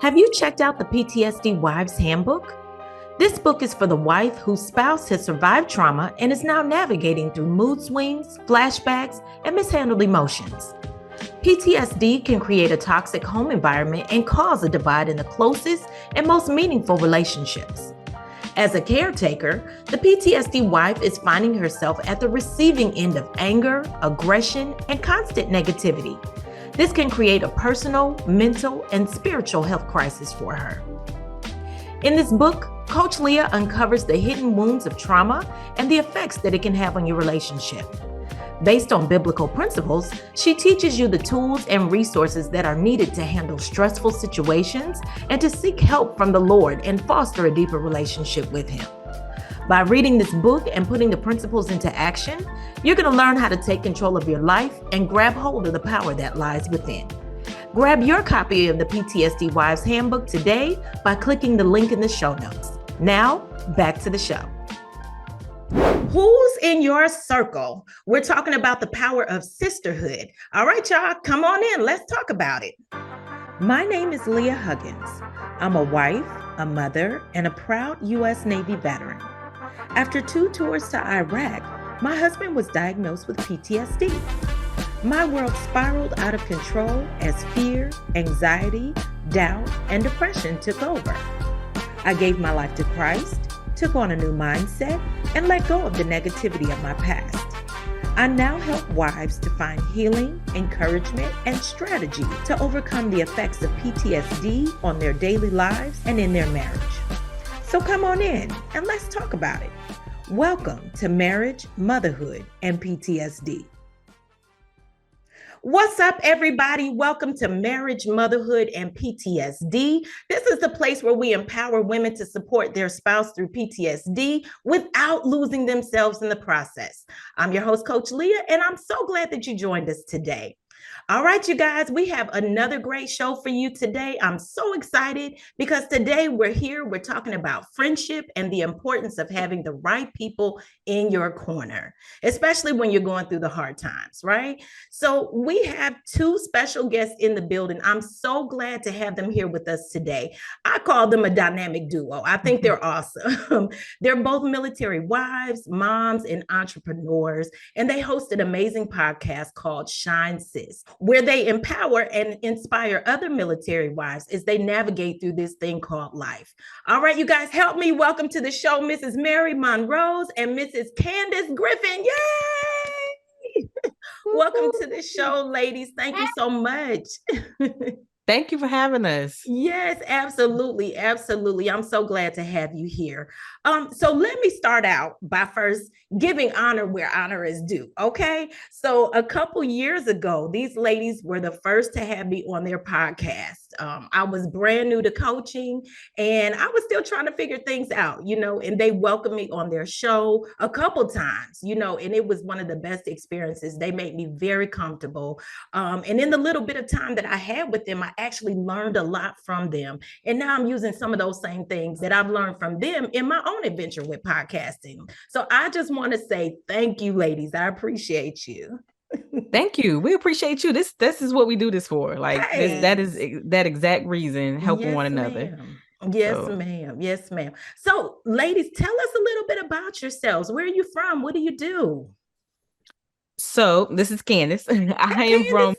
Have you checked out the PTSD Wives Handbook? This book is for the wife whose spouse has survived trauma and is now navigating through mood swings, flashbacks, and mishandled emotions. PTSD can create a toxic home environment and cause a divide in the closest and most meaningful relationships. As a caretaker, the PTSD wife is finding herself at the receiving end of anger, aggression, and constant negativity. This can create a personal, mental, and spiritual health crisis for her. In this book, Coach Leah uncovers the hidden wounds of trauma and the effects that it can have on your relationship. Based on biblical principles, she teaches you the tools and resources that are needed to handle stressful situations and to seek help from the Lord and foster a deeper relationship with Him. By reading this book and putting the principles into action, you're going to learn how to take control of your life and grab hold of the power that lies within. Grab your copy of the PTSD Wives Handbook today by clicking the link in the show notes. Now, back to the show. Who's in your circle? We're talking about the power of sisterhood. All right, y'all, come on in. Let's talk about it. My name is Leah Huggins. I'm a wife, a mother, and a proud U.S. Navy veteran. After 2 tours to Iraq, my husband was diagnosed with PTSD. My world spiraled out of control as fear, anxiety, doubt, and depression took over. I gave my life to Christ, took on a new mindset, and let go of the negativity of my past. I now help wives to find healing, encouragement, and strategy to overcome the effects of PTSD on their daily lives and in their marriage. So come on in and let's talk about it. Welcome to Marriage, Motherhood, and PTSD. What's up, everybody? Welcome to Marriage, Motherhood, and PTSD. This is the place where we empower women to support their spouse through PTSD without losing themselves in the process. I'm your host, Coach Leah, and I'm so glad that you joined us today. All right, you guys, we have another great show for you today. I'm so excited because today we're talking about friendship and the importance of having the right people in your corner, especially when you're going through the hard times, right? So we have 2 special guests in the building. I'm so glad to have them here with us today. I call them a dynamic duo. I think they're awesome. They're both military wives, moms, and entrepreneurs, and they host an amazing podcast called Shine Sis, where they empower and inspire other military wives as they navigate through this thing called life. All right, you guys, help me welcome to the show Mrs. Mary Monrose and Mrs. Candus Griffin. Yay! Welcome to the show, ladies. Thank you so much. Thank you for having us. Yes, absolutely. Absolutely. I'm so glad to have you here. So let me start out by first giving honor where honor is due. Okay. So a couple years ago, these ladies were the first to have me on their podcast. I was brand new to coaching and I was still trying to figure things out, and they welcomed me on their show a couple times, and it was one of the best experiences. They made me very comfortable. And in the little bit of time that I had with them, I actually learned a lot from them. And now I'm using some of those same things that I've learned from them in my own adventure with podcasting. So I just want to say thank you, ladies. I appreciate you. Thank you. We appreciate you. This is what we do this for. That is that exact reason, helping one another. Ma'am. Yes, ma'am. Yes, ma'am. So, ladies, tell us a little bit about yourselves. Where are you from? What do you do? So this is Candus. I am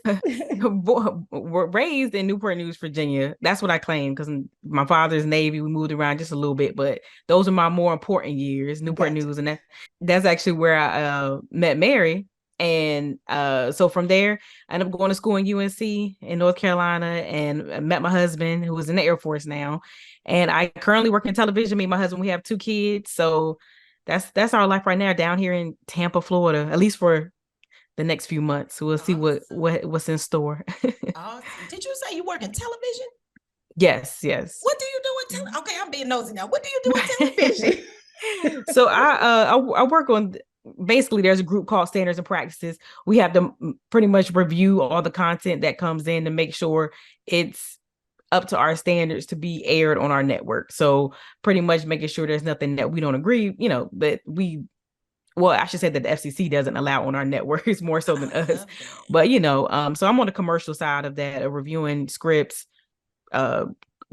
raised in Newport News, Virginia. That's what I claim because my father's Navy. We moved around just a little bit, but those are my more important years, Newport News, and that's actually where I met Mary. And so from there, I ended up going to school in UNC in North Carolina and met my husband, who is in the Air Force now. And I currently work in television. Me and my husband, we have 2 kids. So that's our life right now down here in Tampa, Florida, at least for the next few months. So we'll see what's in store. Awesome. Did you say you work in television? Yes. What do you do in television? Okay, I'm being nosy now. What do you do in television? So I work on, basically there's a group called Standards and Practices. We have to pretty much review all the content that comes in to make sure it's up to our standards to be aired on our network. So pretty much making sure there's nothing that we don't agree, that I should say that the FCC doesn't allow on our network. It's more so than us. But, so I'm on the commercial side of that, reviewing scripts,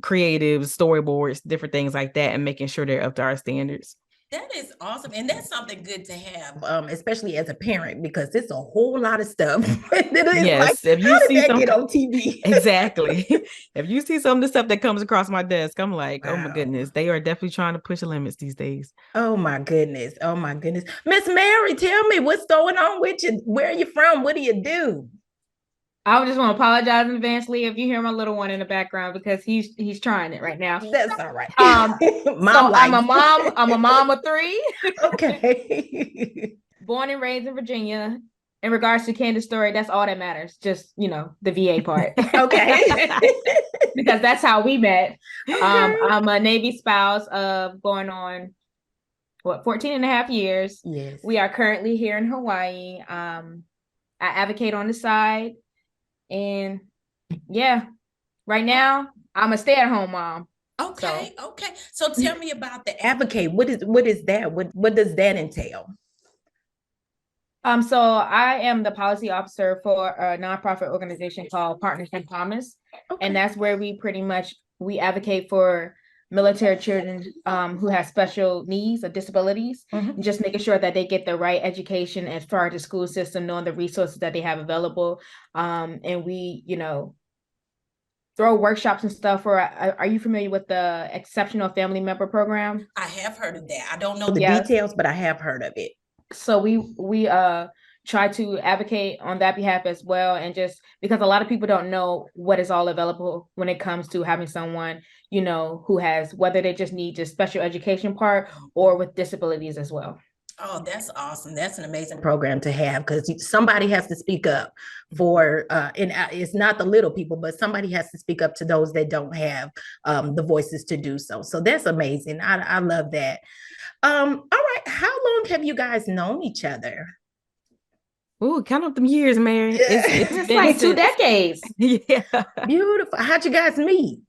creative storyboards, different things like that, and making sure they're up to our standards. That is awesome. And that's something good to have, especially as a parent, because it's a whole lot of stuff. Yes. Like, how did that get on TV? Exactly. If you see some of the stuff that comes across my desk, I'm like, wow. Oh my goodness, they are definitely trying to push the limits these days. Oh my goodness. Oh my goodness. Miss Mary, tell me what's going on with you. Where are you from? What do you do? I just want to apologize in advance, Leah, if you hear my little one in the background, because he's trying it right now. That's all right. I'm a mom of 3. Okay. Born and raised in Virginia. In regards to Candus' story, that's all that matters. Just, the VA part. Okay. Because that's how we met. I'm a Navy spouse of going on 14 and a half years. Yes. We are currently here in Hawaii. I advocate on the side. And yeah, right now I'm a stay-at-home mom. Okay. So tell me about the advocate. What is that? What does that entail? So I am the policy officer for a nonprofit organization called Partners in Promise. Okay. And that's where we advocate for military children who have special needs or disabilities, and just making sure that they get the right education as far as the school system, knowing the resources that they have available. And we, throw workshops and stuff. Are you familiar with the Exceptional Family Member Program? I have heard of that. I don't know the details, but I have heard of it. So we try to advocate on that behalf as well, and just because a lot of people don't know what is all available when it comes to having someone who has, whether they just need just special education part or with disabilities as well. Oh, that's awesome. That's an amazing program to have, because somebody has to speak up for, and it's not the little people, but somebody has to speak up to those that don't have the voices to do so. So that's amazing. I love that. All right. How long have you guys known each other? Oh, count up them years, Mary. It's like 2 decades. Yeah. Beautiful. How'd you guys meet?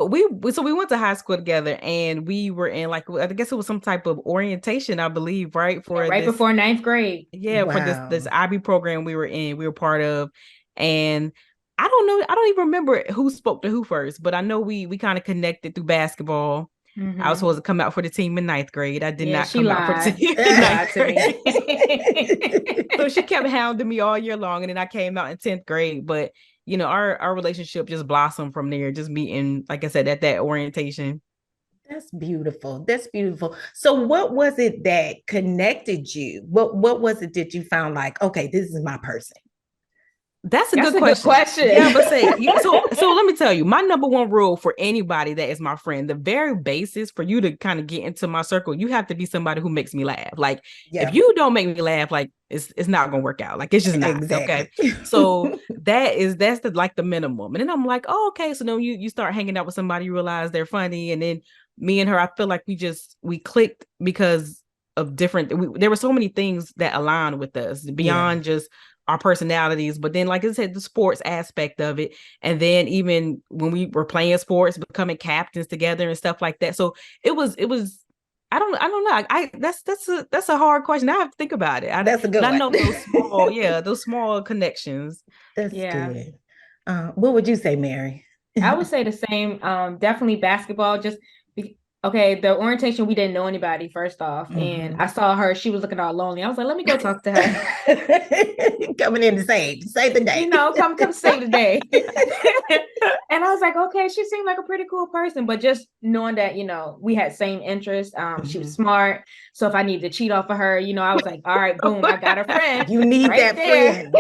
We went to high school together, and we were in, like, I guess it was some type of orientation, I believe, right? Before 9th grade. Yeah, wow. For this IB program we were part of. And I don't know, I don't even remember who spoke to who first, but I know we kind of connected through basketball. I was supposed to come out for the team in 9th grade. I did not come out for the team in 9th grade. So she kept hounding me all year long, and then I came out in 10th grade. But our relationship just blossomed from there, just meeting, like I said, at that orientation. That's beautiful. That's beautiful. So what was it that connected you? What was it that you found like, okay, this is my person? That's a good question. Yeah, but so let me tell you, my number one rule for anybody that is my friend, the very basis for you to kind of get into my circle, you have to be somebody who makes me laugh. Like, if you don't make me laugh, like it's not gonna work out. Like, it's just not. Exactly. Okay. So that's the minimum. And then I'm like, oh, okay. So then you start hanging out with somebody, you realize they're funny, and then me and her, I feel like we clicked because of there were so many things that aligned with us beyond just our personalities, but then, like I said, the sports aspect of it, and then even when we were playing sports, becoming captains together and stuff like that. So it was. I don't know. That's a hard question. I have to think about it. That's a good one. I know those small connections. That's good. What would you say, Mary? I would say the same. Definitely basketball. The orientation, we didn't know anybody first off, and I saw her. She was looking all lonely. I was like, let me go talk to her. Coming in to save the day. Come save the day. And I was like, okay, she seemed like a pretty cool person, but just knowing that we had same interests. She was smart, so if I needed to cheat off of her, I was like, all right, boom, I got a friend. You need right that friend.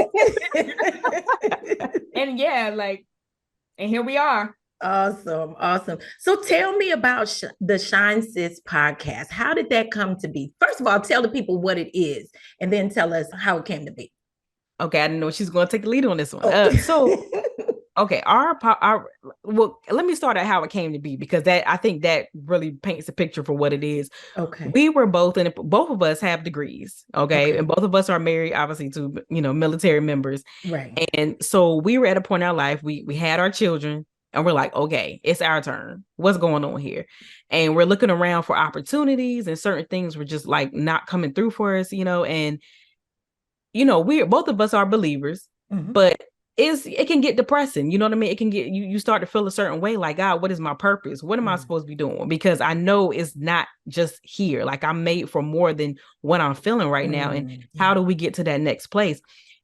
And and here we are. Awesome. So tell me about the Shine Sis podcast. How did that come to be? First of all, tell the people what it is, and then tell us how it came to be. Okay, I didn't know she's going to take the lead on this one. Okay, well, let me start at how it came to be, because I think that really paints a picture for what it is. Okay, we were both of us have degrees. Okay, and both of us are married, obviously, to military members. Right, and so we were at a point in our life. We had our children. And we're like, okay, it's our turn. What's going on here? And we're looking around for opportunities, and certain things were just like not coming through for us, and we both of us are believers, but it can get depressing. You know what I mean? It can get you start to feel a certain way, like, God, what is my purpose? What am I supposed to be doing? Because I know it's not just here. Like, I'm made for more than what I'm feeling right now. And how do we get to that next place?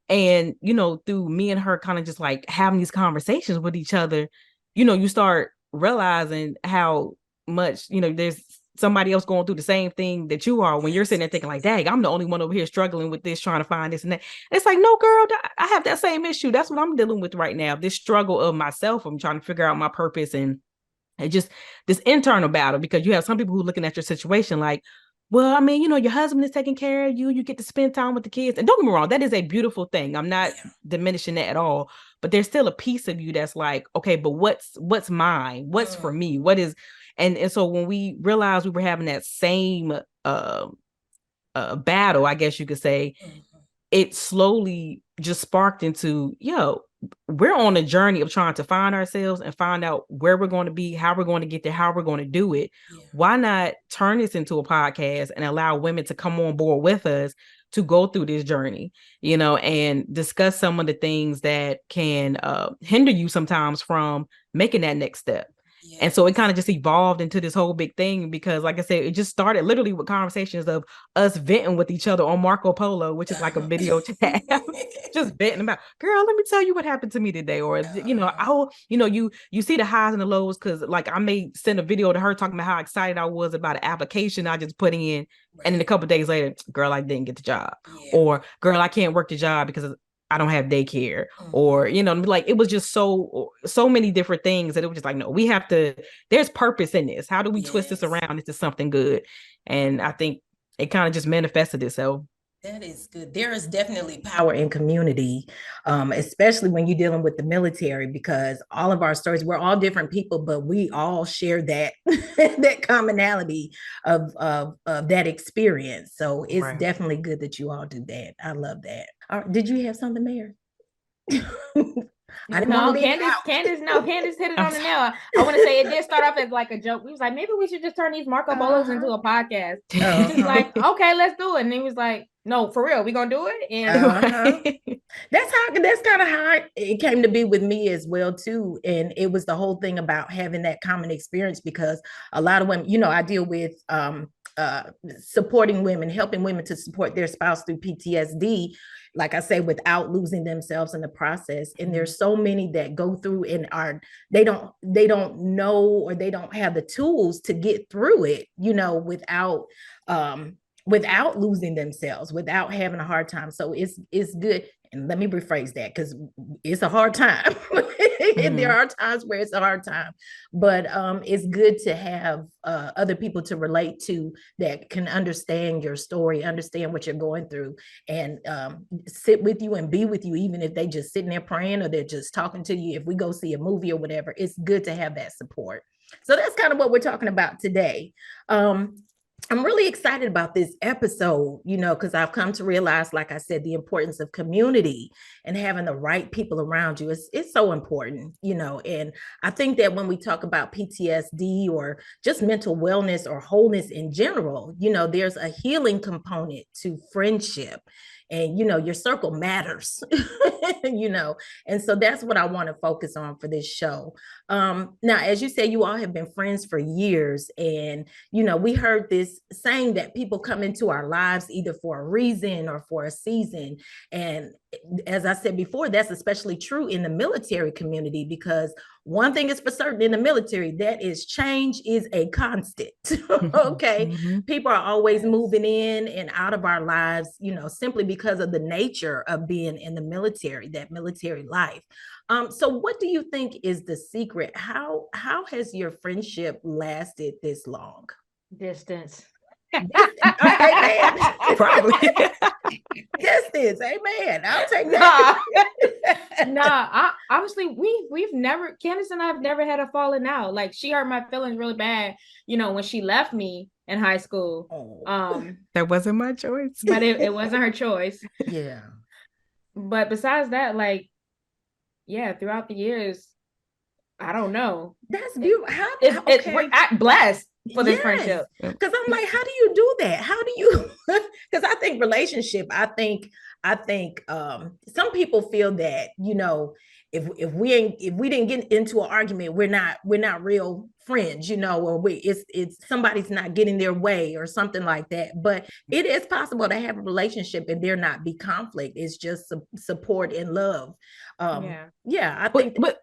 And, you know, through me and her kind of just like having these conversations with each other, you know, you start realizing how much, you know, there's somebody else going through the same thing that you are when you're sitting there thinking like, dang, I'm the only one over here struggling with this, trying to find this and that. It's like, no, girl, I have that same issue. That's what I'm dealing with right now. This struggle of myself. I'm trying to figure out my purpose and just this internal battle, because you have some people who are looking at your situation like, well, I mean, you know, your husband is taking care of you. You get to spend time with the kids. And don't get me wrong, that is a beautiful thing. I'm not diminishing that at all. But there's still a piece of you that's like, okay, but what's mine? What's for me? What is, and so when we realized we were having that same battle, I guess you could say, it slowly just sparked into, yo, we're on a journey of trying to find ourselves and find out where we're going to be, how we're going to get there, how we're going to do it. Why not turn this into a podcast and allow women to come on board with us to go through this journey, you know, and discuss some of the things that can hinder you sometimes from making that next step. And so it kind of just evolved into this whole big thing, because like I said, it just started literally with conversations of us venting with each other on Marco Polo, which is like a video chat, just venting about, girl, let me tell you what happened to me today. Or, you know, you see the highs and the lows. Cause like I may send a video to her talking about how excited I was about an application I just put in. And then a couple of days later, girl, I didn't get the job. Or girl, I can't work the job because I don't have daycare. Or, you know, like it was just so many different things that it was just like, no, we have to, there's purpose in this. How do we twist this around into something good? And I think it kind of just manifested itself. That is good. There is definitely power in community, especially when you're dealing with the military, because all of our stories, we're all different people, but we all share that that commonality of that experience. So it's definitely good that you all do that. I love that. Did you have something, Mayor? I didn't know. Candace hit it on the nail. I want to say it did start off as like a joke. We was like, maybe we should just turn these Marco Polos into a podcast. She's like, okay, let's do it. And he was like, no, for real, we gonna do it. And that's kind of how it came to be with me as well too. And it was the whole thing about having that common experience, because a lot of women, you know, I deal with supporting women, helping women to support their spouse through PTSD, like I say, without losing themselves in the process. And there's so many that go through and they don't know, or they don't have the tools to get through it, you know, without losing themselves, without having a hard time. So it's good. And let me rephrase that, because it's a hard time. And there are times where it's a hard time, but it's good to have other people to relate to that can understand your story, understand what you're going through, and sit with you and be with you, even if they just sitting there praying or they're just talking to you. If we go see a movie or whatever, it's good to have that support. So that's kind of what we're talking about today. I'm really excited about this episode, you know, because I've come to realize, like I said, the importance of community and having the right people around you. It's so important, you know. And I think that when we talk about PTSD or just mental wellness or wholeness in general, you know, there's a healing component to friendship. And, you know, your circle matters, you know, and so that's what I want to focus on for this show. Now, as you say, you all have been friends for years. And, you know, we heard this saying that people come into our lives either for a reason or for a season. And as I said before, that's especially true in the military community, because one thing is for certain in the military, that is change is a constant. Okay. People are always moving in and out of our lives, you know, simply because of the nature of being in the military, that military life. So what do you think is the secret? How has your friendship lasted this long? Distance. Amen. Probably. Distance. Amen. I'll take that. Honestly, we've never, Candace and I have never had a falling out. Like, she hurt my feelings really bad, you know, when she left me in high school. That wasn't my choice. But it wasn't her choice. Yeah. But besides that, like, yeah, throughout the years, I don't know. That's beautiful. We're blessed. for this friendship. Because I'm like, how do you do that? How do you? Because I think relationship. I think some people feel that, if we didn't get into an argument, we're not real friends, or it's somebody's not getting their way or something like that. But it is possible to have a relationship and there not be conflict. It's just support and love. I think. But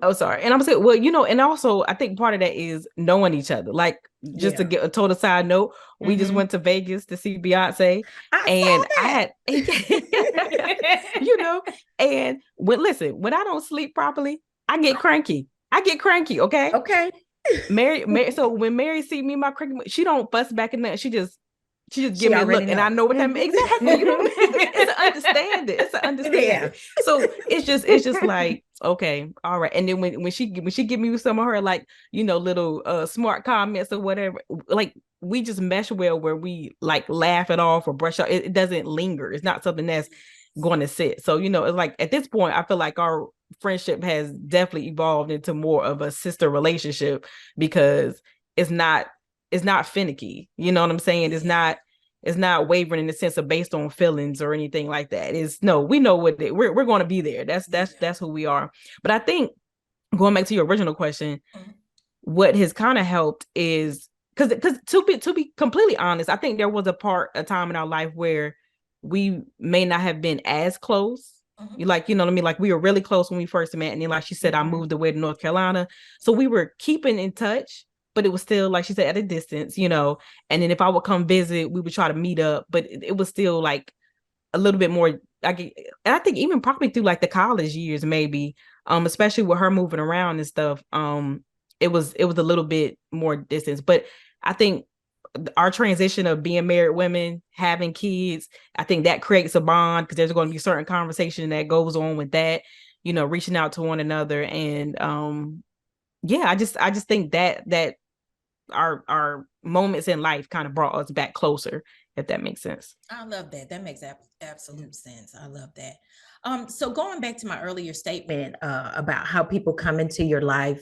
oh, sorry. And I'm saying, well, and also I think part of that is knowing each other. Like, just to get a total side note, we just went to Vegas to see Beyonce, and I had, and when I don't sleep properly, I get cranky. Okay. Okay. Mary. So when Mary see me, my cranky, she don't fuss back in that. She just give me a look, and I know what that means. Exactly. It's an understanding. Yeah. So it's just like, okay, all right. And then when she give me some of her, like, little smart comments or whatever, like, we just mesh well where we like laugh it off or brush off. It doesn't linger. It's not something that's going to sit. So, it's like at this point, I feel like our friendship has definitely evolved into more of a sister relationship, because it's not finicky. You know what I'm saying? It's not wavering in the sense of based on feelings or anything like that. We know we're going to be there. That's who we are. But I think, going back to your original question, what has kind of helped is because to be completely honest, I think there was a time in our life where we may not have been as close. Like, you know what I mean? Like, we were really close when we first met. And then, like she said, I moved away to North Carolina. So we were keeping in touch, but it was still, like she said, at a distance, and then if I would come visit, we would try to meet up, but it was still like a little bit more, and I think even probably through like the college years, maybe, especially with her moving around and stuff, it was a little bit more distance. But I think our transition of being married women, having kids, I think that creates a bond, because there's going to be certain conversation that goes on with that, reaching out to one another. And I just think that our moments in life kind of brought us back closer, if that makes sense. I love that. That makes absolute sense. I love that. So going back to my earlier statement about how people come into your life,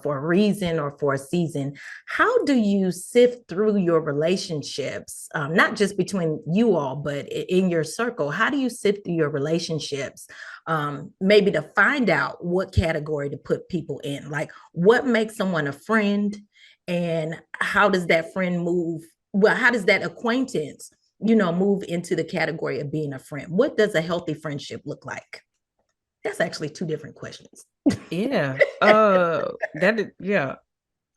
for a reason or for a season, how do you sift through your relationships, not just between you all, but in your circle? How do you sift through your relationships, maybe to find out what category to put people in? Like, what makes someone a friend, and how does that friend move? Well, how does that acquaintance move into the category of being a friend? What does a healthy friendship look like? That's actually two different questions. Yeah. I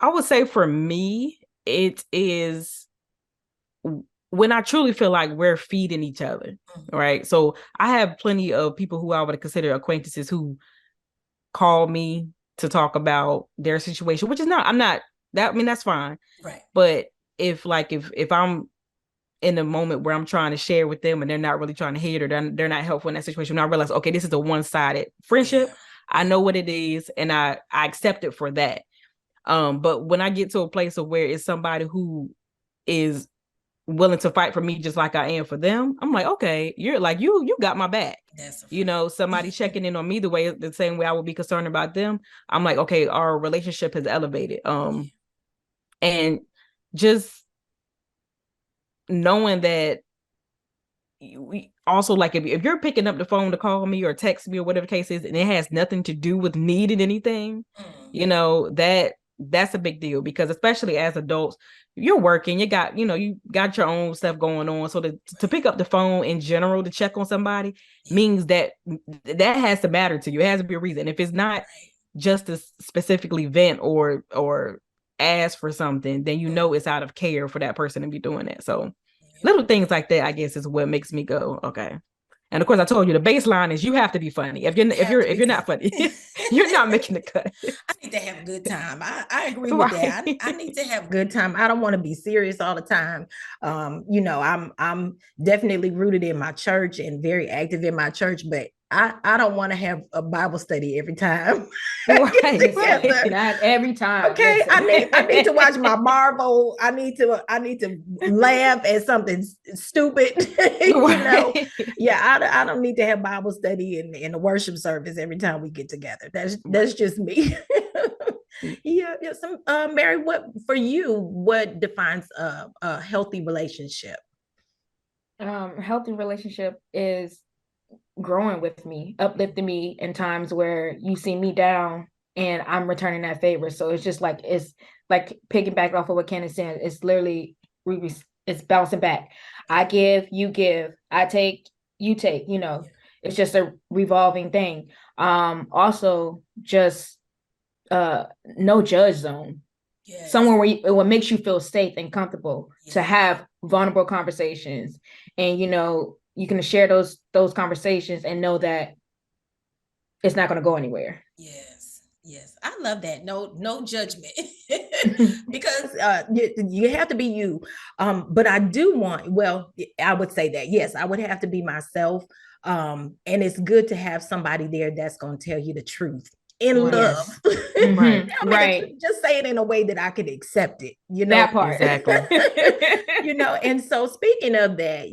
would say for me, it is when I truly feel like we're feeding each other, right? So I have plenty of people who I would consider acquaintances who call me to talk about their situation, which is that's fine. Right. But if I'm in a moment where I'm trying to share with them and they're not really trying to hear it, or they're not helpful in that situation, when I realize, okay, this is a one-sided friendship, I know what it is, and I accept it for that. But when I get to a place of where it's somebody who is willing to fight for me just like I am for them, I'm like, okay, you're like, you got my back. Somebody checking in on me the same way I would be concerned about them. I'm like, okay, our relationship has elevated. And just knowing that we also, like, if you're picking up the phone to call me or text me or whatever the case is, and it has nothing to do with needing anything, that's a big deal, because especially as adults, you're working, you got your own stuff going on. So to pick up the phone in general to check on somebody means that has to matter to you. It has to be a reason. If it's not just to specifically vent or ask for something, then it's out of care for that person to be doing that. So little things like that, I guess, is what makes me go, okay. And of course, I told you the baseline is you have to be funny. If you're not funny, you're not making the cut. I need to have a good time. I agree with that. I need to have a good time. I don't want to be serious all the time. I'm definitely rooted in my church and very active in my church, but I don't want to have a Bible study every time. Right. Not every time. Okay, I need to watch my Marvel. I need to laugh at something stupid. I don't need to have Bible study in the worship service every time we get together. That's just me. Yeah. Mary, what for you, what defines a healthy relationship? Healthy relationship is growing with me, uplifting me in times where you see me down and I'm returning that favor. So it's like piggyback off of what Ken is saying. It's literally it's bouncing back. I give, you give, I take, you take, it's just a revolving thing. Also just no judge zone. Yes. Somewhere where what makes you feel safe and comfortable to have vulnerable conversations, and you can share those conversations and know that it's not going to go anywhere. Yes, I love that. No judgment, because you have to be you. But I do want. Well, I would say that yes, I would have to be myself. And it's good to have somebody there that's going to tell you the truth in love. Right. Right. Just say it in a way that I could accept it, that part. Exactly. And so speaking of that,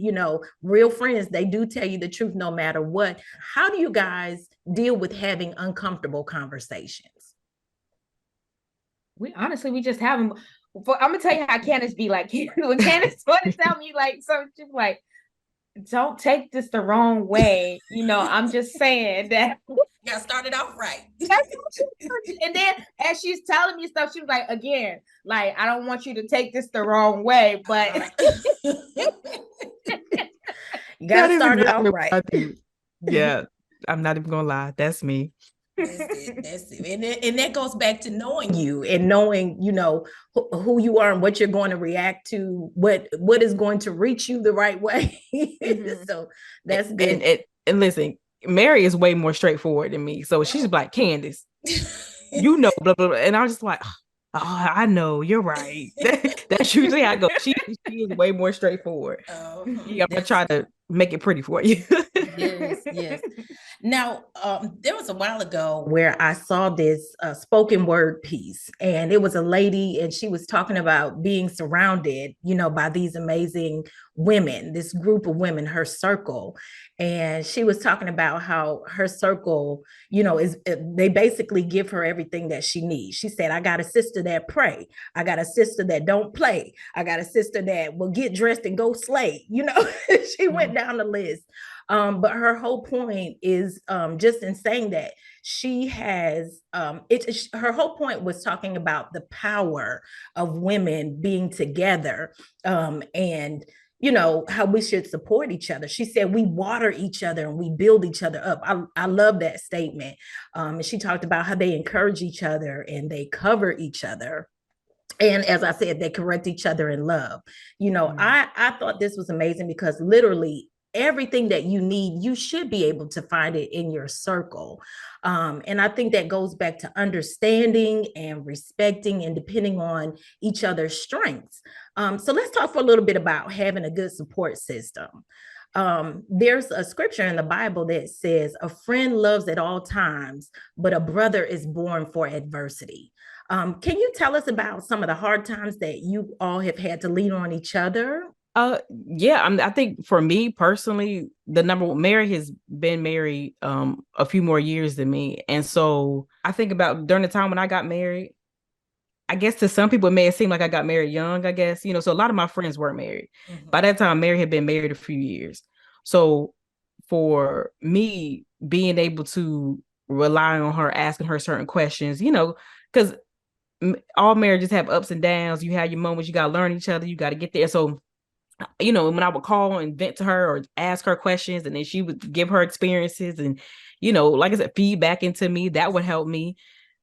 real friends, they do tell you the truth no matter what. How do you guys deal with having uncomfortable conversations? We just have them. I'm gonna tell you how Candace be like. When Candace want to tell me like something, she's like, don't take this the wrong way. I'm just saying that. Yeah, started off right. And then as she's telling me stuff, she was like, again, like, I don't want you to take this the wrong way, but you gotta start it off right. Yeah, I'm not even gonna lie. That's me. That's it. And that goes back to knowing you and knowing, who you are and what you're going to react to, what is going to reach you the right way. So that's good. And listen, Mary is way more straightforward than me. So she's like, Candace, blah, blah, blah. And I was just like, oh, I know, you're right. That's usually how I go. She is way more straightforward. I'm gonna try to make it pretty for you. Yes. Now, there was a while ago where I saw this spoken word piece, and it was a lady, and she was talking about being surrounded, by these amazing women, this group of women, her circle. And she was talking about how her circle, they basically give her everything that she needs. She said, I got a sister that pray. I got a sister that don't play. I got a sister that will get dressed and go slay. She went down the list. But her whole point is just in saying that she has her whole point was talking about the power of women being together, and how we should support each other. She said we water each other and we build each other up. I love that statement. And she talked about how they encourage each other and they cover each other. And as I said, they correct each other in love. I thought this was amazing because literally everything that you need, you should be able to find it in your circle. And I think that goes back to understanding and respecting and depending on each other's strengths. So let's talk for a little bit about having a good support system. There's a scripture in the Bible that says, a friend loves at all times, but a brother is born for adversity. Can you tell us about some of the hard times that you all have had to lean on each other? I think for me personally, the number one, Mary has been married a few more years than me. And so I think about during the time when I got married, I guess to some people it may have seemed like I got married young, I guess, so a lot of my friends weren't married. Mm-hmm. By that time, Mary had been married a few years. So for me, being able to rely on her, asking her certain questions, because all marriages have ups and downs. You have your moments, you got to learn each other, you got to get there. So when I would call and vent to her or ask her questions, and then she would give her experiences and, like I said, feedback into me, that would help me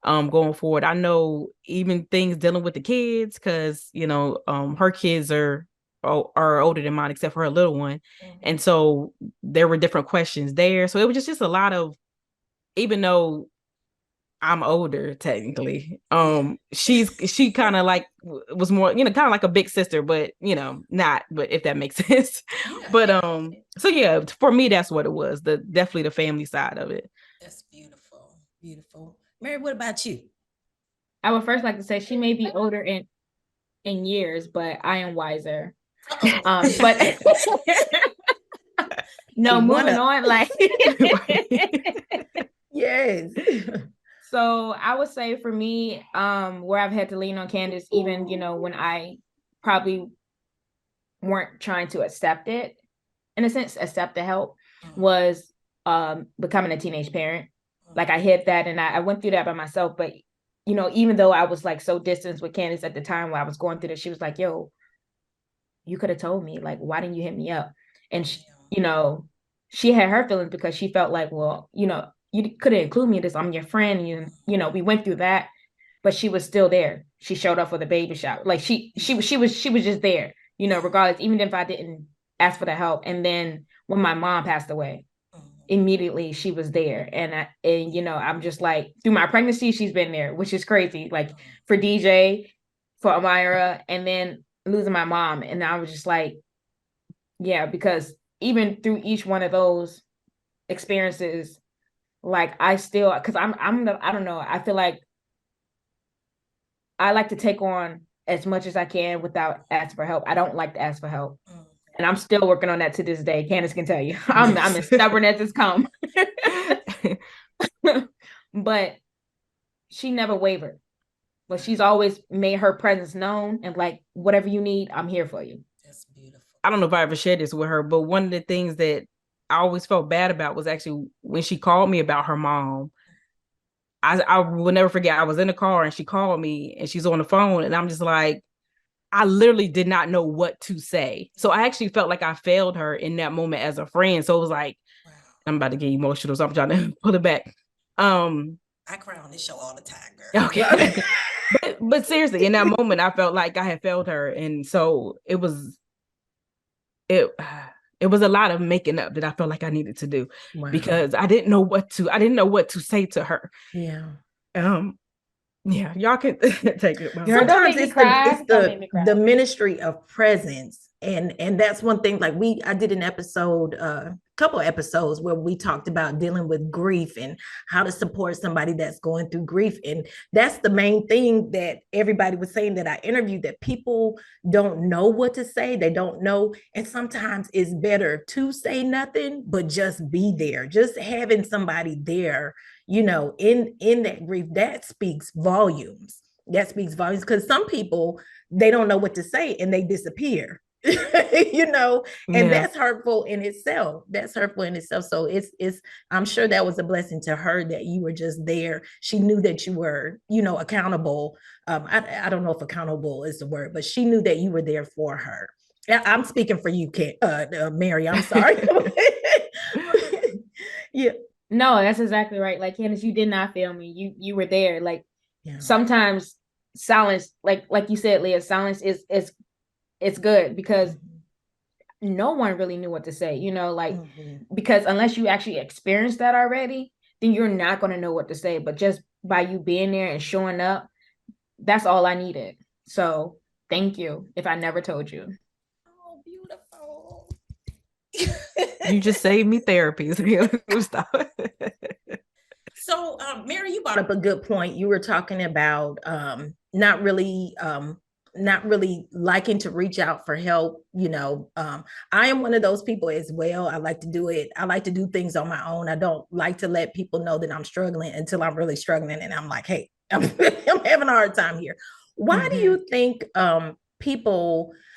going forward. I know even things dealing with the kids, because, her kids are older than mine, except for her little one. Mm-hmm. And so there were different questions there. So it was just a lot of, even though I'm older technically, she kind of like was more, kind of like a big sister, but not, but if that makes sense. Yeah. But so yeah, for me that's what it was, definitely the family side of it. That's beautiful. Mary, what about you? I would first like to say she may be older in years, but I am wiser. But no, moving on, like yes. So I would say for me, where I've had to lean on Candus, even, when I probably weren't trying to accept it, in a sense, accept the help, was becoming a teenage parent. Like I hit that and I went through that by myself. But, even though I was like so distant with Candus at the time while I was going through this, she was like, yo, you could have told me, like, why didn't you hit me up? And she had her feelings because she felt like, well, you couldn't include me in this. I'm your friend. And, we went through that, but she was still there. She showed up for the baby shower. Like she was just there, regardless, even if I didn't ask for the help. And then when my mom passed away, immediately she was there. And I'm just like, through my pregnancy, she's been there, which is crazy. Like for DJ, for Amira, and then losing my mom. And I was just like, yeah, because even through each one of those experiences, like I still, because I don't know, I feel like I like to take on as much as I can without asking for help. I don't like to ask for help. And I'm still working on that to this day. Candace can tell you. I'm as stubborn as it's come. But she never wavered. But she's always made her presence known and like, whatever you need, I'm here for you. That's beautiful. I don't know if I ever shared this with her, but one of the things that I always felt bad about was actually when she called me about her mom. I will never forget, I was in the car and she called me and she's on the phone and I'm just like, I literally did not know what to say. So I actually felt like I failed her in that moment as a friend. So it was like, wow. I'm about to get emotional, so I'm trying to pull it back. I cry on this show all the time, girl. Okay. but seriously, in that moment, I felt like I had failed her. And so it was a lot of making up that I felt like I needed to do because I didn't know what to say to her. Yeah. Yeah, y'all can take it. Sometimes it's the ministry of presence. And that's one thing, like I did an episode, couple episodes where we talked about dealing with grief and how to support somebody that's going through grief. And that's the main thing that everybody was saying that I interviewed, that people don't know what to say. They don't know. And sometimes it's better to say nothing, but just be there. Just having somebody there, in that grief, that speaks volumes. Because some people, they don't know what to say and they disappear. And that's hurtful in itself. So it's I'm sure that was a blessing to her that you were just there. She knew that you were, accountable. I don't know if accountable is the word, but she knew that you were there for her. I'm speaking for you, Mary. I'm sorry. Yeah. No, that's exactly right. Like, Candace, you did not fail me. You were there. Like, sometimes silence, like you said, Leah, silence is it's good because no one really knew what to say, because unless you actually experienced that already, then you're not going to know what to say. But just by you being there and showing up, that's all I needed. So thank you if I never told you. Oh, beautiful. You just saved me therapy. So, Mary, you brought up a good point. You were talking about not really liking to reach out for help. I am one of those people as well. I like to do it. I like to do things on my own. I don't like to let people know that I'm struggling until I'm really struggling. And I'm like, hey, I'm having a hard time here. Why do you think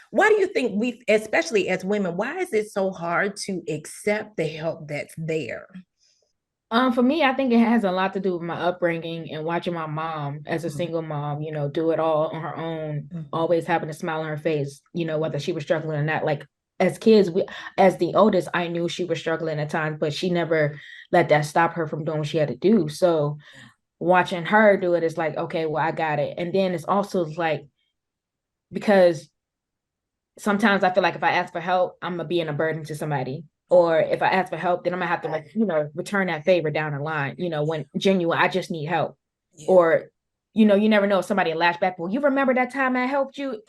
why do you think we, especially as women, why is it so hard to accept the help that's there? For me, I think it has a lot to do with my upbringing and watching my mom as a single mom, do it all on her own, always having a smile on her face, whether she was struggling or not. Like as kids, as the oldest, I knew she was struggling at times, but she never let that stop her from doing what she had to do. So watching her do it is like, okay, well, I got it. And then it's also like, because sometimes I feel like if I ask for help, I'm gonna be in a burden to somebody. Or if I ask for help, then I'm gonna have to return that favor down the line, when genuine, I just need help. Yeah. Or, you never know if somebody will lash back. Well, you remember that time I helped you?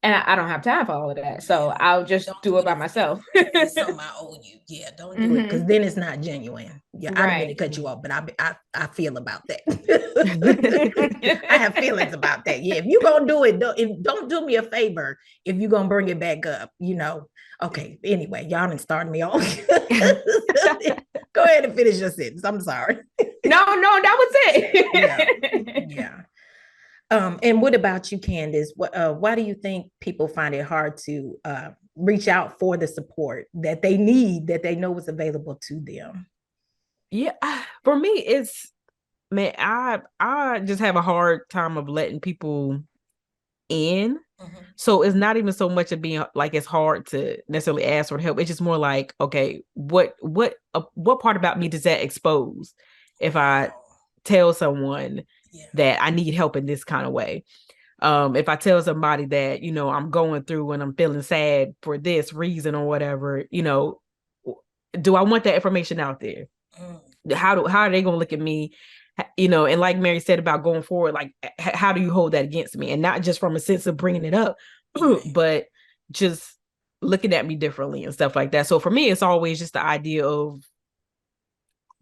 And I don't have time for all of that. So I'll just do it by myself. It's something I owe you. Yeah, don't do it, because then it's not genuine. Yeah, right. I didn't mean to cut you off, but I feel about that. I have feelings about that. Yeah, if you're gonna do it, don't do me a favor if you're gonna bring it back up. Okay. Anyway, y'all done started me off. Go ahead and finish your sentence. I'm sorry. No, that was it. Yeah. And what about you, Candace? Why do you think people find it hard to reach out for the support that they need, that they know is available to them? Yeah, for me, it's, man, I just have a hard time of letting people in. So it's not even so much of being like it's hard to necessarily ask for help. It's just more like, okay, what part about me does that expose if I tell someone that I need help in this kind of way? If I tell somebody that, I'm going through and I'm feeling sad for this reason or whatever, do I want that information out there? How are they going to look at me? And like Mary said about going forward, like, how do you hold that against me? And not just from a sense of bringing it up, but just looking at me differently and stuff like that. So for me, it's always just the idea of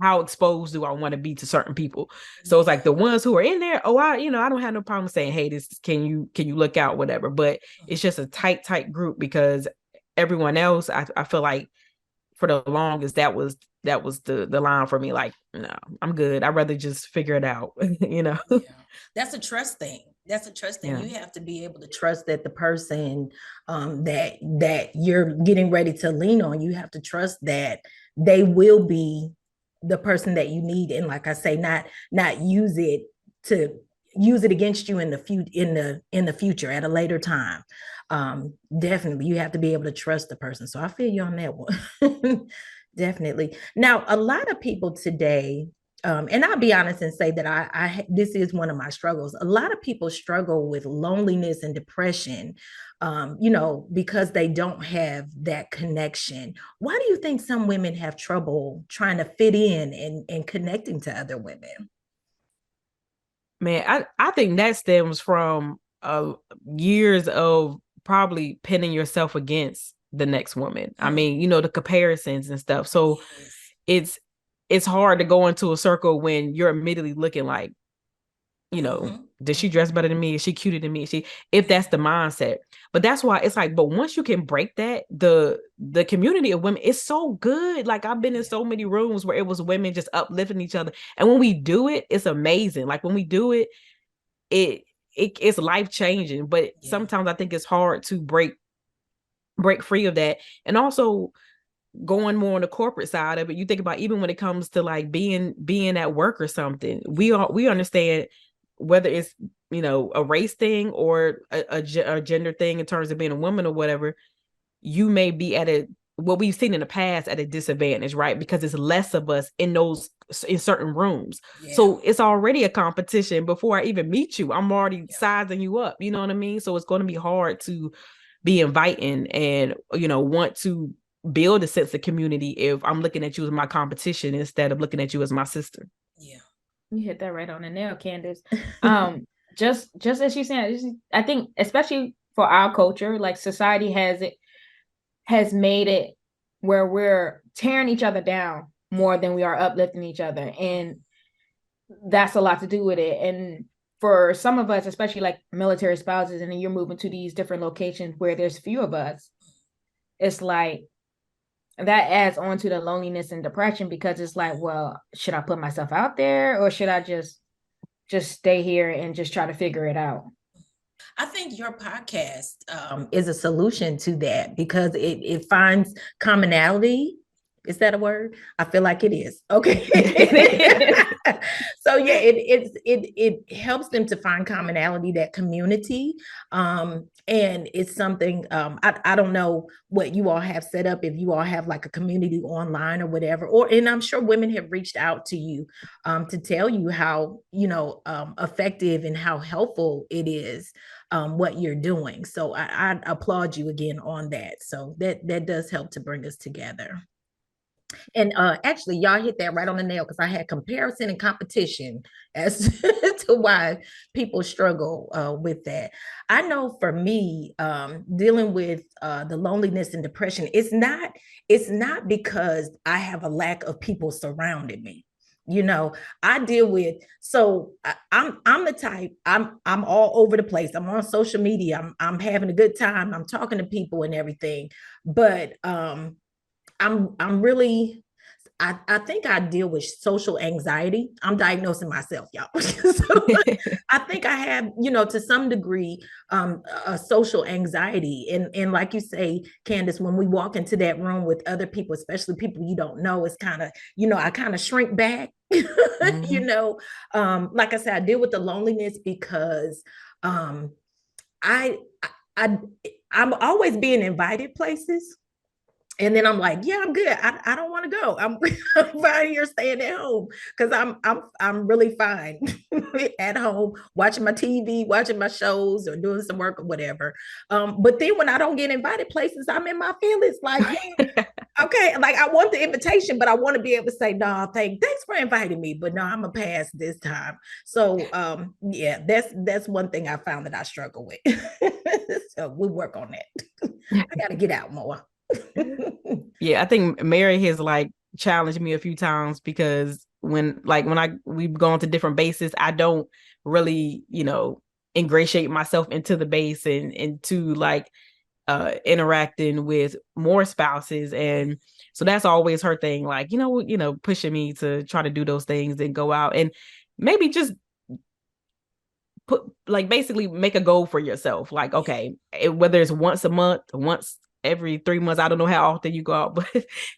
how exposed do I want to be to certain people. So it's like the ones who are in there, I don't have no problem saying, hey, this, can you look out, whatever. But it's just a tight group, because everyone else, I feel like for the longest, that was the line for me. Like, no, I'm good. I'd rather just figure it out, Yeah. That's a trust thing. Yeah. You have to be able to trust that the person that you're getting ready to lean on, you have to trust that they will be the person that you need. And like I say, not use it against you in the future at a later time. Definitely, you have to be able to trust the person. So I feel you on that one. Definitely. Now, a lot of people today, and I'll be honest and say that I this is one of my struggles. A lot of people struggle with loneliness and depression, because they don't have that connection. Why do you think some women have trouble trying to fit in and connecting to other women? Man, I think that stems from years of probably pinning yourself against the next woman. I mean, the comparisons and stuff. So it's hard to go into a circle when you're immediately looking like, does she dress better than me? Is she cuter than me? If that's the mindset. But that's why it's like, but once you can break that, the community of women is so good. Like, I've been in so many rooms where it was women just uplifting each other. And when we do it, it's amazing. Like, when we do it, it's life changing. But sometimes I think it's hard to break free of that. And also going more on the corporate side of it, you think about even when it comes to like being at work or something, we understand whether it's a race thing or a gender thing in terms of being a woman or whatever, you may be at what we've seen in the past at a disadvantage, right? Because it's less of us in certain rooms. So it's already a competition before I even meet you. I'm already sizing you up, you know what I mean? So it's going to be hard to be inviting and want to build a sense of community if I'm looking at you as my competition instead of looking at you as my sister. Yeah, you hit that right on the nail, Candace. Just as you said, I think especially for our culture, like society has made it where we're tearing each other down more than we are uplifting each other, and that's a lot to do with it. And for some of us, especially like military spouses, and then you're moving to these different locations where there's few of us, it's like that adds on to the loneliness and depression, because it's like, well, should I put myself out there, or should I just stay here and just try to figure it out? I think your podcast is a solution to that, because it finds commonality. Is that a word? I feel like it is. Okay. So yeah, it helps them to find commonality, that community. And it's something, I don't know what you all have set up, if you all have like a community online or whatever, and I'm sure women have reached out to you to tell you how, effective and how helpful it is, what you're doing. So I applaud you again on that. So that does help to bring us together. And actually, y'all hit that right on the nail, because I had comparison and competition as to why people struggle with that. I know for me, dealing with the loneliness and depression, it's not because I have a lack of people surrounding me. I deal with, so I'm the type, I'm all over the place. I'm on social media. I'm having a good time. I'm talking to people and everything, but I'm really, I think I deal with social anxiety. I'm diagnosing myself, y'all. So I think I have, to some degree, a social anxiety. And like you say, Candace, when we walk into that room with other people, especially people you don't know, it's kind of, I kind of shrink back. Like I said, I deal with the loneliness because I, I, I'm always being invited places. And then I'm like, yeah, I'm good. I don't want to go. I'm fine here staying at home because I'm really fine at home watching my TV, watching my shows, or doing some work or whatever. But then when I don't get invited places, I'm in my feelings like, yeah, okay, like I want the invitation, but I want to be able to say, no, thanks for inviting me, but no, I'm gonna pass this time. So yeah, that's one thing I found that I struggle with. So we'll work on that. I gotta get out more. Yeah, I think Mary has like challenged me a few times because when we've gone to different bases, I don't really, ingratiate myself into the base and into like interacting with more spouses. And so that's always her thing, like, pushing me to try to do those things and go out and maybe just put like basically make a goal for yourself. Like, okay, whether it's once a month, once every 3 months, I don't know how often you go out, but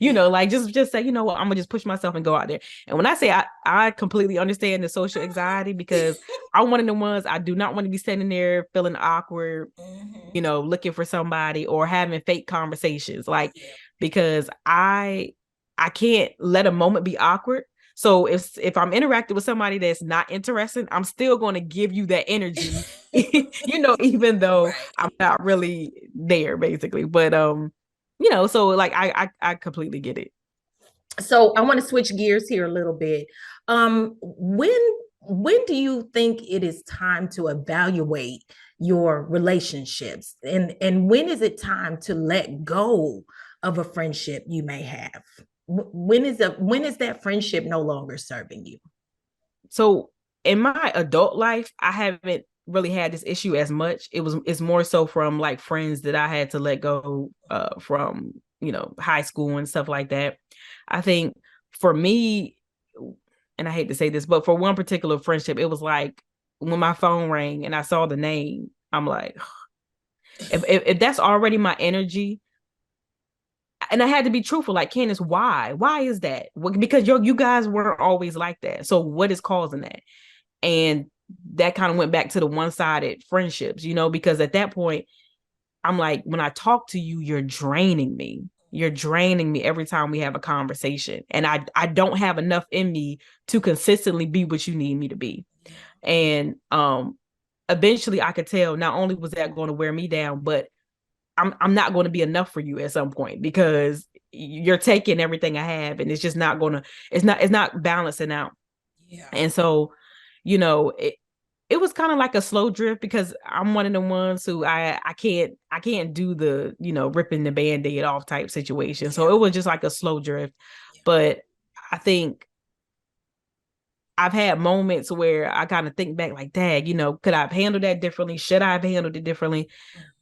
like just say, what, I'm gonna just push myself and go out there. And when I say I completely understand the social anxiety, because I'm one of the ones, I do not want to be sitting there feeling awkward, looking for somebody or having fake conversations, like, because I can't let a moment be awkward. So if I'm interacting with somebody that's not interested, I'm still going to give you that energy, even though I'm not really there, basically. But so like I completely get it. So I want to switch gears here a little bit. When do you think it is time to evaluate your relationships, and when is it time to let go of a friendship you may have? When is that friendship no longer serving you? So in my adult life, I haven't really had this issue as much. It's more so from like friends that I had to let go from, high school and stuff like that. I think for me, and I hate to say this, but for one particular friendship, it was like when my phone rang and I saw the name, I'm like, if that's already my energy. And I had to be truthful, like, Candace, why? Why is that? Because you guys weren't always like that. So what is causing that? And that kind of went back to the one-sided friendships, because at that point, I'm like, when I talk to you, you're draining me. You're draining me every time we have a conversation. And I don't have enough in me to consistently be what you need me to be. And eventually I could tell not only was that going to wear me down, but I'm not going to be enough for you at some point, because you're taking everything I have and it's just not going to, it's not balancing out. Yeah. And so, it was kind of like a slow drift, because I'm one of the ones who I can't do the, ripping the Band-Aid off type situation. Yeah. So it was just like a slow drift. Yeah. But I think I've had moments where I kind of think back like, dang, could I have handled that differently? Should I have handled it differently?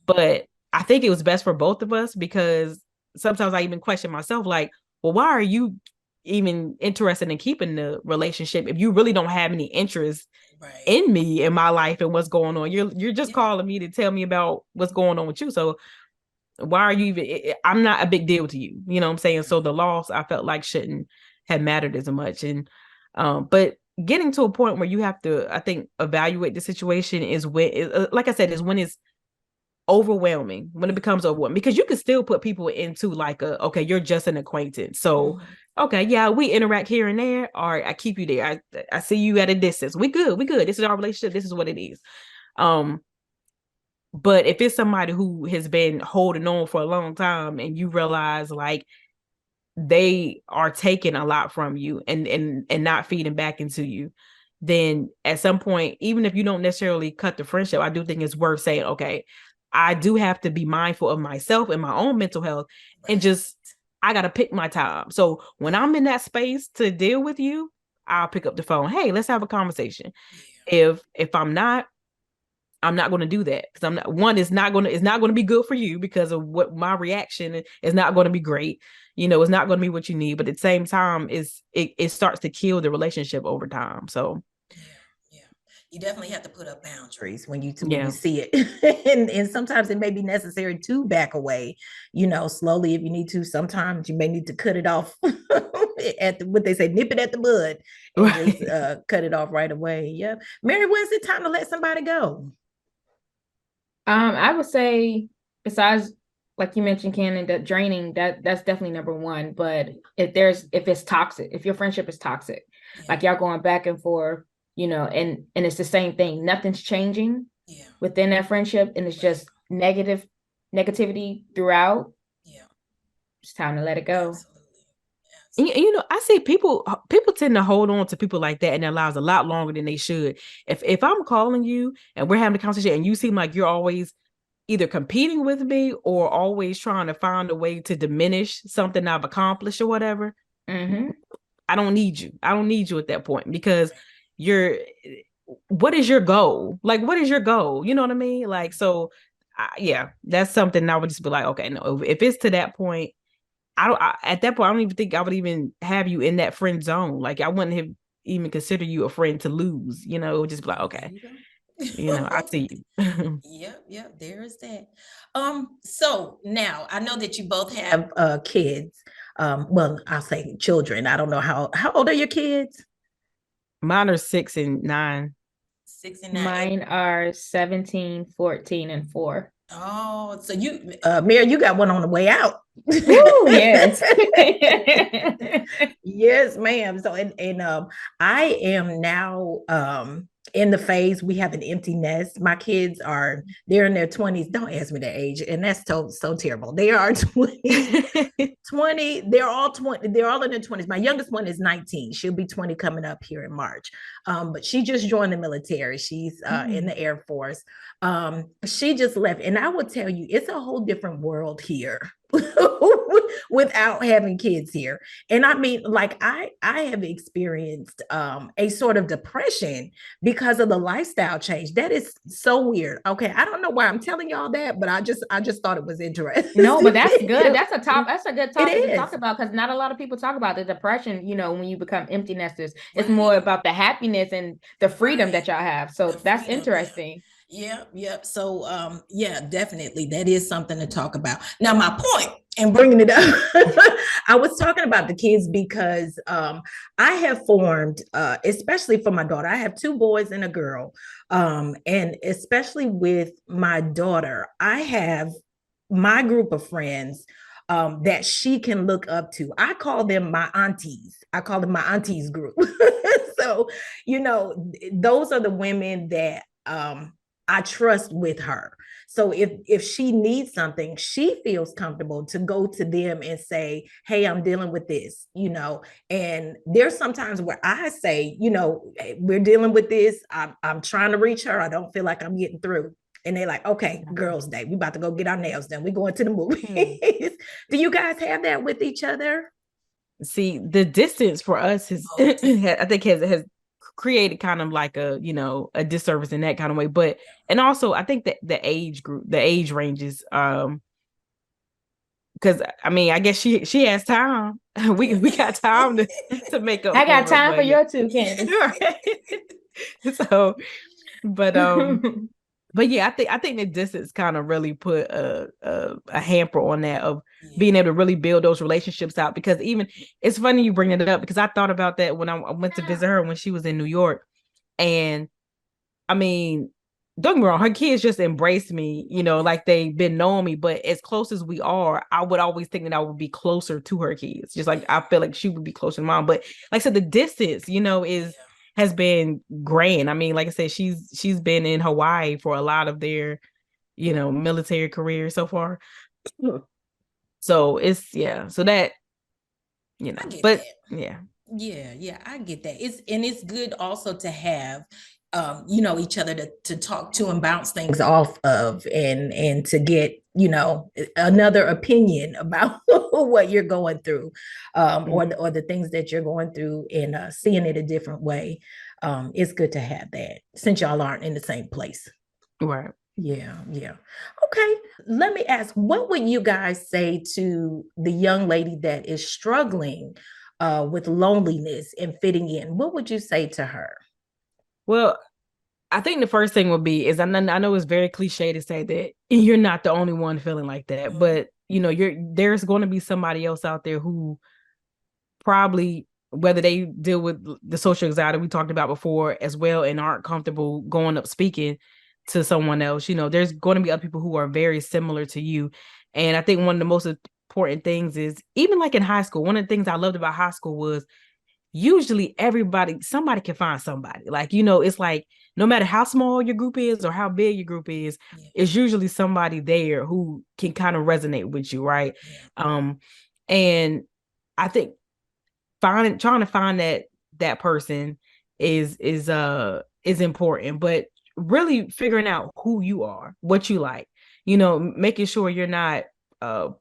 But I think it was best for both of us, because sometimes I even question myself, like, well, why are you even interested in keeping the relationship if you really don't have any interest in me, in my life, and what's going on? You're just calling me to tell me about what's going on with you. So why are you even, I'm not a big deal to you. You know what I'm saying? So the loss, I felt like, shouldn't have mattered as much. And, but getting to a point where you have to, I think, evaluate the situation is when, like I said, is when it's overwhelming, when it becomes overwhelming, because you can still put people into like okay, you're just an acquaintance. So, okay, yeah, we interact here and there, or I keep you there. I see you at a distance. We good. This is our relationship. This is what it is. But if it's somebody who has been holding on for a long time and you realize like they are taking a lot from you and not feeding back into you, then at some point, even if you don't necessarily cut the friendship, I do think it's worth saying, okay, I do have to be mindful of myself and my own mental health, and just, I got to pick my time. So when I'm in that space to deal with you, I'll pick up the phone. Hey, let's have a conversation. Yeah. If I'm not, I'm not going to do that, because I'm not, one, it's not going to be good for you, because of what my reaction is not going to be great. It's not going to be what you need, but at the same time, it starts to kill the relationship over time. So yeah. You definitely have to put up boundaries when you Yeah. see it. and sometimes it may be necessary to back away, slowly if you need to. Sometimes you may need to cut it off at what they say, nip it at the bud, and Right. just cut it off right away. Yep. Mary, when's it time to let somebody go? I would say, besides, like you mentioned, Cannon, that draining, that's definitely number one. But if it's toxic, if your friendship is toxic, like y'all going back and forth, and it's the same thing, nothing's changing within that friendship, and it's just negativity throughout. It's time to let it go. And, I see people tend to hold on to people like that in their lives a lot longer than they should. If I'm calling you and we're having a conversation and you seem like you're always either competing with me or always trying to find a way to diminish something I've accomplished or whatever, I don't need you. I don't need you at that point, because what is your goal? Like, what is your goal? You know what I mean? Like, so yeah, that's something I would just be like, okay, no, if it's to that point, at that point, I don't even think I would even have you in that friend zone. Like, I wouldn't have even considered you a friend to lose, just be like, okay, I see you. Yep, there is that. So now I know that you both have kids. Well, I'll say children. I don't know how old are your kids? Mine are 6 and 9. 6 and 9. Mine are 17, 14, and 4. Oh, so you, Mary, you got one on the way out. Ooh, yes. Yes, ma'am. So, I am now in the phase, we have an empty nest. My kids they're in their 20s. Don't ask me their age. And that's so terrible. They are 20, they're all 20, they're all in their 20s. My youngest one is 19. She'll be 20 coming up here in March. But she just joined the military. She's in the Air Force. She just left. And I will tell you, it's a whole different world here without having kids here. And I mean, like, I have experienced a sort of depression because of the lifestyle change. That is so weird. Okay, I don't know why I'm telling y'all that, but I just thought it was interesting. No, but that's good. That's a good topic to talk is. about, because not a lot of people talk about the depression, when you become empty nesters. It's more about the happiness and the freedom that y'all have. So that's interesting. Yeah. So, definitely. That is something to talk about. Now, my point in bringing it up, I was talking about the kids because I have formed, especially for my daughter, I have 2 boys and a girl. And especially with my daughter, I have my group of friends that she can look up to. I call them my aunties. I call them my aunties group. So, those are the women that I trust with her. So if she needs something, she feels comfortable to go to them and say, hey, I'm dealing with this, and there's sometimes where I say, hey, we're dealing with this. I'm trying to reach her. I don't feel like I'm getting through. And they're like, okay, girls' day. We about to go get our nails done. We're going to the movies. Do you guys have that with each other? See, the distance for us is, I think has created kind of like a disservice in that kind of way. But, and also I think that the age ranges, because I mean, I guess she has time. We got time to make up. I got time for your 2, Candace. So, but yeah, I think the distance kind of really put a hamper on that, of being able to really build those relationships out. Because even, it's funny you bring it up, because I thought about that when I went to visit her when she was in New York. And I mean, don't get me wrong, her kids just embraced me, like they've been knowing me. But as close as we are, I would always think that I would be closer to her kids. Just like I feel like she would be closer to mom. But like I said, the distance, has been grand. I mean, like I said, she's been in Hawaii for a lot of their, military career so far. So it's, so that, but that. Yeah, I get that. It's good also to have each other to talk to and bounce things off of, and to get another opinion about what you're going through, or the things that you're going through, and seeing it a different way. It's good to have that, since y'all aren't in the same place. Right. Yeah. Okay. Let me ask, what would you guys say to the young lady that is struggling with loneliness and fitting in? What would you say to her? Well, I think the first thing would be is I know it's very cliche to say that you're not the only one feeling like that, but there's going to be somebody else out there who probably, whether they deal with the social anxiety we talked about before as well and aren't comfortable going up speaking to someone else, there's going to be other people who are very similar to you. And I think one of the most important things is, even like in high school, one of the things I loved about high school was usually somebody can find somebody. Like, it's like no matter how small your group is or how big your group is, it's usually somebody there who can kind of resonate with you, right? And I think trying to find that person is important, but really figuring out who you are, what you like, making sure you're not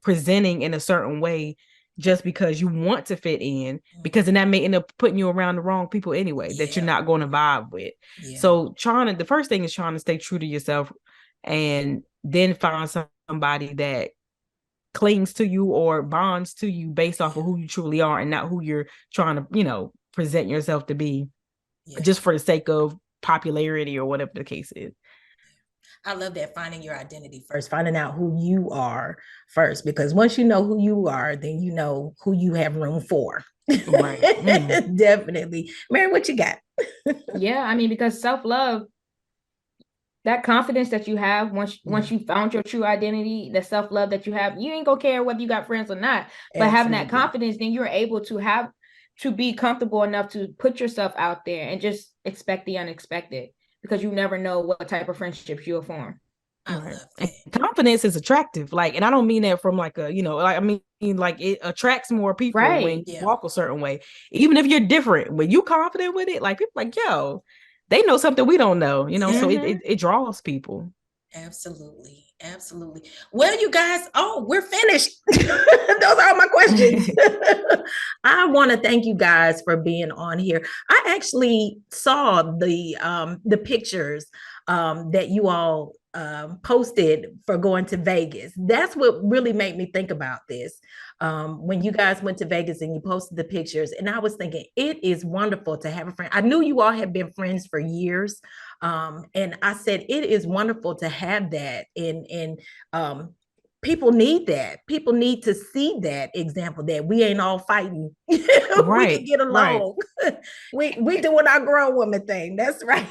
presenting in a certain way just because you want to fit in, because then that may end up putting you around the wrong people anyway, that you're not going to vibe with. So the first thing is trying to stay true to yourself, and then find somebody that clings to you or bonds to you based off of who you truly are, and not who you're trying to, present yourself to be just for the sake of popularity or whatever the case is. I love that, finding your identity first, finding out who you are first, because once you know who you are, then you know who you have room for. Right. Definitely. Mary, what you got? Yeah, I mean, because self-love, that confidence that you have once you found your true identity, the self-love that you have, you ain't gonna care whether you got friends or not. But having that confidence, then you're able to be comfortable enough to put yourself out there and just expect the unexpected, because you never know what type of friendships you'll form. Right. And confidence is attractive. Like, and I don't mean that from like a, like, I mean, like, it attracts more people when you walk a certain way, even if you're different. When you confident with it, like, people like, yo, they know something we don't know, so it draws people. Absolutely. Well, you guys, we're finished. Those are all my questions. I want to thank you guys for being on here. I actually saw the pictures that you all posted for going to Vegas. That's what really made me think about this. When you guys went to Vegas and you posted the pictures, and I was thinking, it is wonderful to have a friend. I knew you all had been friends for years. And I said, it is wonderful to have that. And people need that. People need to see that example, that we ain't all fighting. Right. We can get along. Right. we doing our grown woman thing. That's right.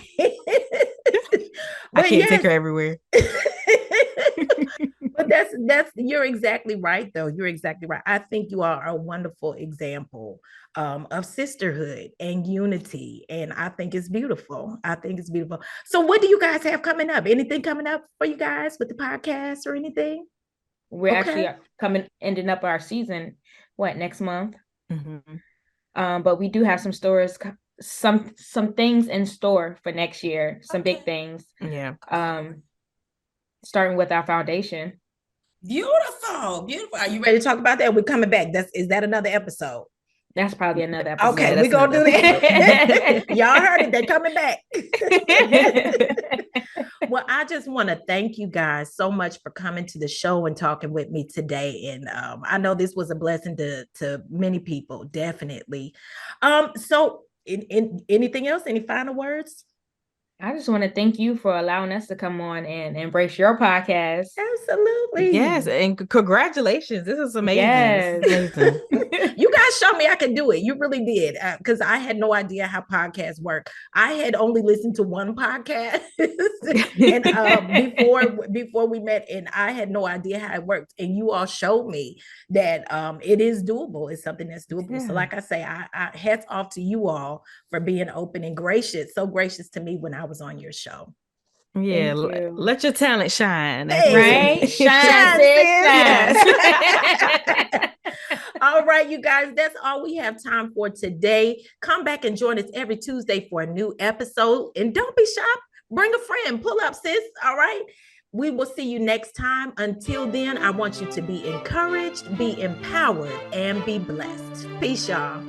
I can't take her everywhere. But you're exactly right, though. You're exactly right. I think you are a wonderful example of sisterhood and unity. And I think it's beautiful. So what do you guys have coming up? Anything coming up for you guys with the podcast or anything? We're actually ending up our season, next month? Mm-hmm. But we do have some stores, some things in store for next year, some big things. Yeah. Starting with our foundation. Beautiful. Are you ready to talk about that? We're coming back. Is that another episode? That's probably another episode. Okay, we're gonna do that. Y'all heard it. They're coming back. Well, I just want to thank you guys so much for coming to the show and talking with me today. And I know this was a blessing to many people, definitely. So in anything else? Any final words? I just want to thank you for allowing us to come on and embrace your podcast. Absolutely. Yes. And congratulations. This is amazing. Yes. This is amazing. You guys showed me I could do it. You really did. Because I had no idea how podcasts work. I had only listened to one podcast and before we met, and I had no idea how it worked. And you all showed me that it is doable. It's something that's doable. Yeah. So like I say, I hats off to you all for being open and gracious. So gracious to me when I was on your show. Yeah, let your talent shine. Right? Shine, sis. All right, you guys, that's all we have time for today. Come back and join us every Tuesday for a new episode. And don't be shy. Bring a friend. Pull up, sis. All right. We will see you next time. Until then, I want you to be encouraged, be empowered, and be blessed. Peace, y'all.